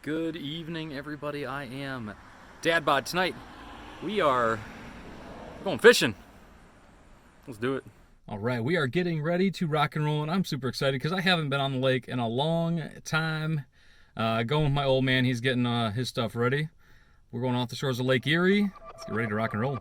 Good evening, everybody. I am Dadbod. Tonight, we are going fishing. Let's do it. All right, we are getting ready to rock and roll, and I'm super excited because I haven't been on the lake in a long time. Going with my old man. He's getting his stuff ready. We're going off the shores of Lake Erie. Let's get ready to rock and roll.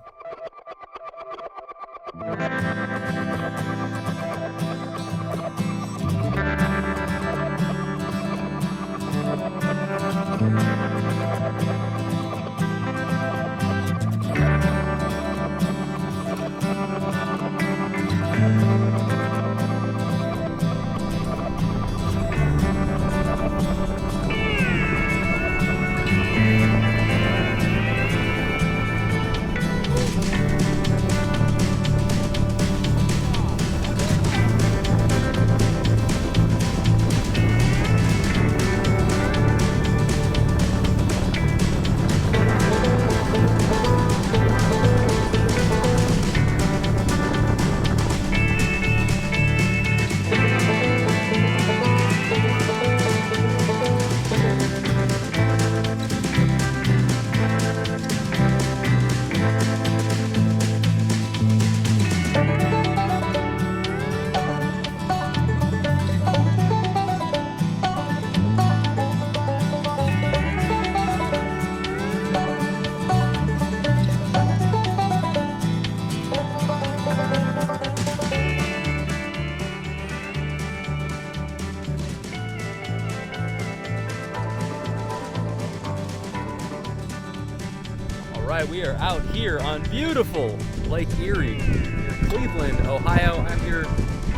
Alright, we are out here on beautiful Lake Erie, near Cleveland, Ohio. I'm here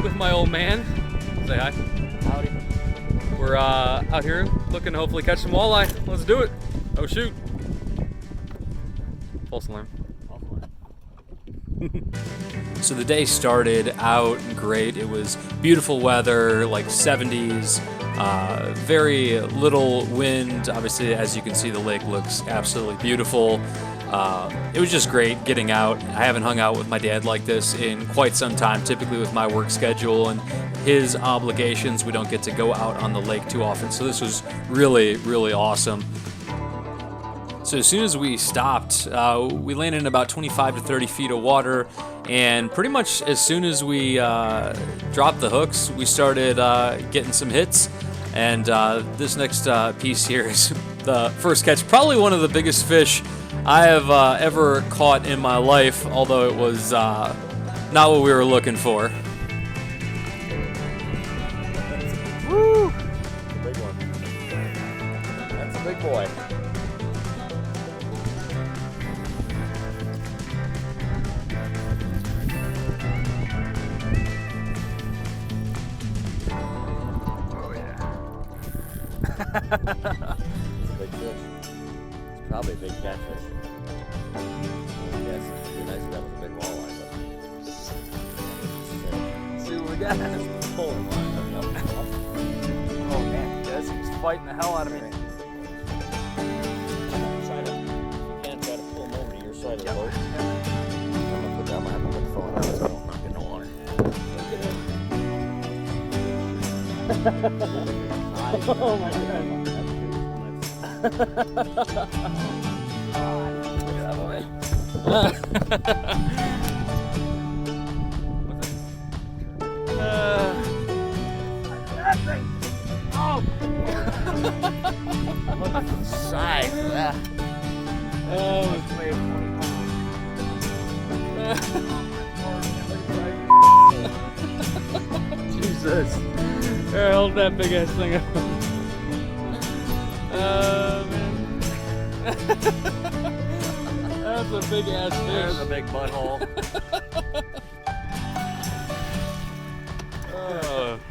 with my old man. Say hi. Howdy. We're out here looking to hopefully catch some walleye. Let's do it. Oh shoot. False alarm. So the day started out great. It was beautiful weather, like 70s, very little wind. Obviously, as you can see, the lake looks absolutely beautiful. It was just great getting out. I haven't hung out with my dad like this in quite some time. Typically with my work schedule and his obligations, we don't get to go out on the lake too often. So this was really, really awesome. So as soon as we stopped, we landed in about 25 to 30 feet of water, and pretty much as soon as we dropped the hooks, we started getting some hits. And this next piece here is the first catch, probably one of the biggest fish I have ever caught in my life, although it was not what we were looking for. Woo! That's a big one. That's a big boy. Oh yeah. It's a big fish. It's probably a big catfish. Yes, it'd be nice if that was a big walleye, but see what we got. It's pulling line. Oh man, yes, he's fighting the hell out of me. You can try to pull him over to your side of the boat. I'm gonna put down my phone out so I don't knock in the water. Oh my god. Get out of the way. That thing! Oh! Look at the size of that. Oh, Jesus. Here, hold that big ass thing up. Man. That's a big ass fish. There's a big butthole.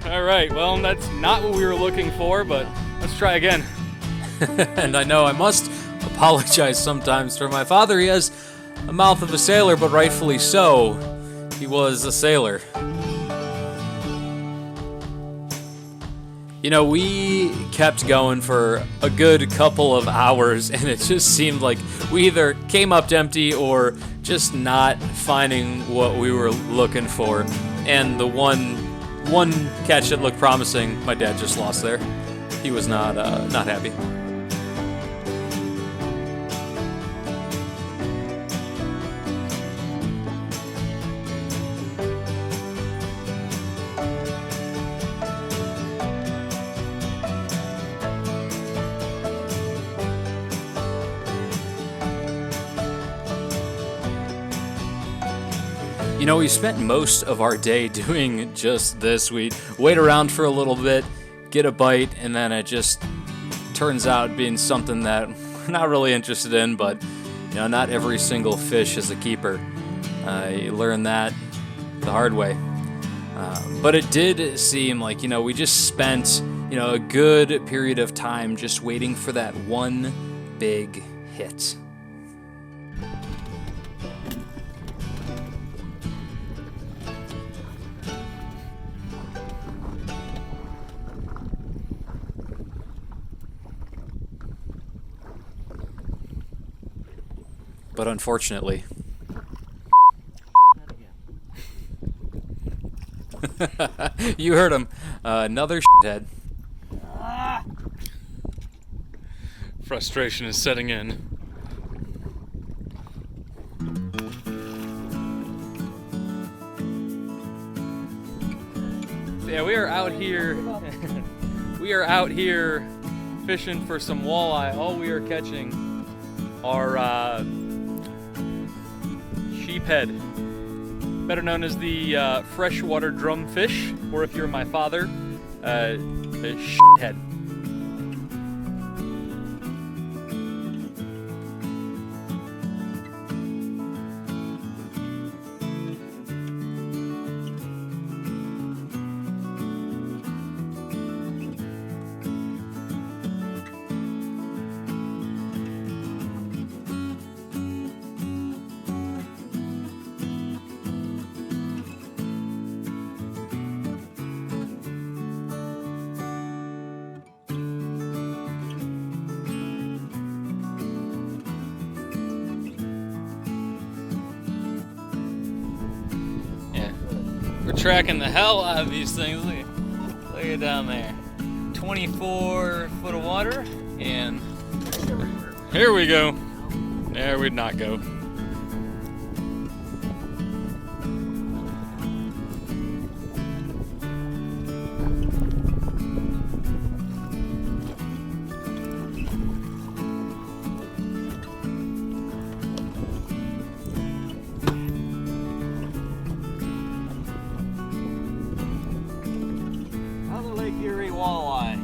All right, well, that's not what we were looking for, but let's try again. And I know I must apologize sometimes for my father. He has a mouth of a sailor, but rightfully so. He was a sailor. You know, we kept going for a good couple of hours, and it just seemed like we either came up empty or just not finding what we were looking for. And the one catch that looked promising, my dad just lost there. He was not happy. You know, we spent most of our day doing just this. We wait around for a little bit, get a bite, and then it just turns out being something that we're not really interested in, but you know, not every single fish is a keeper. You learn that the hard way. But it did seem like, you know, we just spent, you know, a good period of time just waiting for that one big hit. But unfortunately, you heard him. Another shithead. Frustration is setting in. So yeah, we are out here. We are out here fishing for some walleye. All we are catching are sheephead, better known as the freshwater drumfish, or if you're my father, the shithead. We're tracking the hell out of these things. Look at down there. 24 foot of water, and here we go. There we'd not go. Walleye.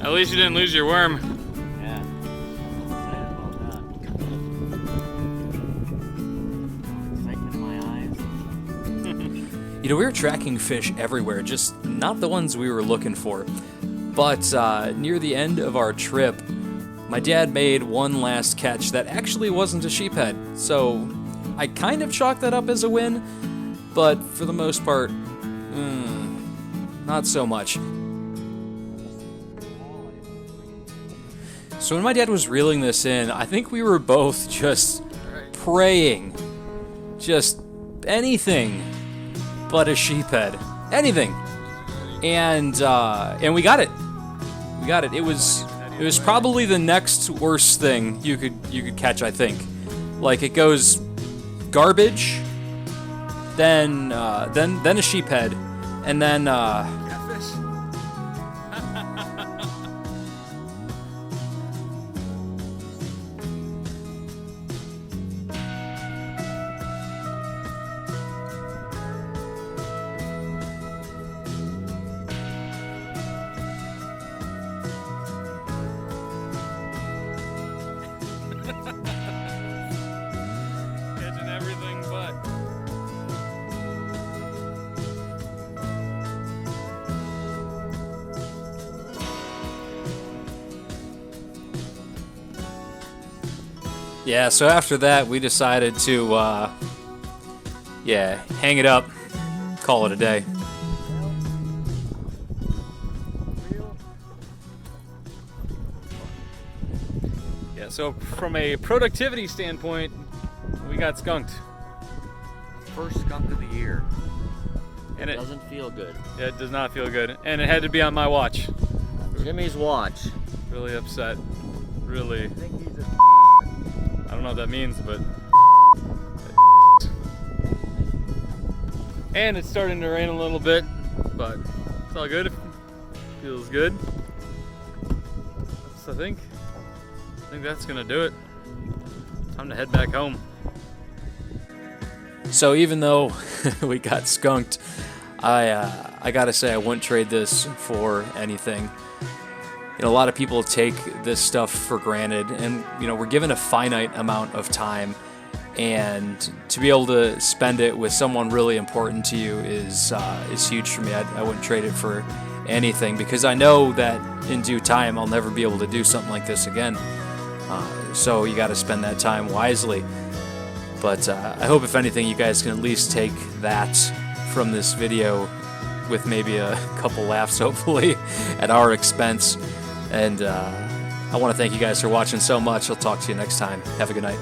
At least you didn't lose your worm. Yeah. Well done. Excitement in my eyes. You know, we were tracking fish everywhere, just not the ones we were looking for. But near the end of our trip, my dad made one last catch that actually wasn't a sheephead, so I kind of chalked that up as a win, but for the most part, not so much. So when my dad was reeling this in, I think we were both just praying. Just anything but a sheephead. Anything. And we got it. We got it. It was probably the next worst thing you could catch, I think. Like, it goes garbage, then a sheephead, and then Catfish. Catching everything but. yeah. So after that, we decided to hang it up, call it a day. Yeah, so from a productivity standpoint, we got skunked. First skunk of the year. And it Doesn't feel good. does not feel good. And it had to be on my watch. Jimmy's watch. Really upset. Really. I think he's a I don't know what that means, but. And it's starting to rain a little bit, but it's all good. Feels good. else, I think that's gonna do it. Time to head back home. So even though we got skunked, I gotta say I wouldn't trade this for anything. You know, a lot of people take this stuff for granted, and you know, we're given a finite amount of time, and to be able to spend it with someone really important to you is huge for me. I wouldn't trade it for anything, because I know that in due time I'll never be able to do something like this again. So you got to spend that time wisely. But I hope, if anything, you guys can at least take that from this video, with maybe a couple laughs, hopefully, at our expense. And I want to thank you guys for watching so much. I'll talk to you next time. Have a good night.